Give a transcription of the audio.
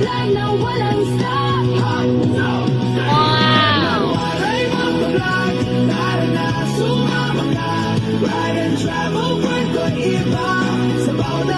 Sumasablay na walang stop. Wow! Walay mapaglag, tara na sumama ka. Ride and travel, kwento iba. Sa bawat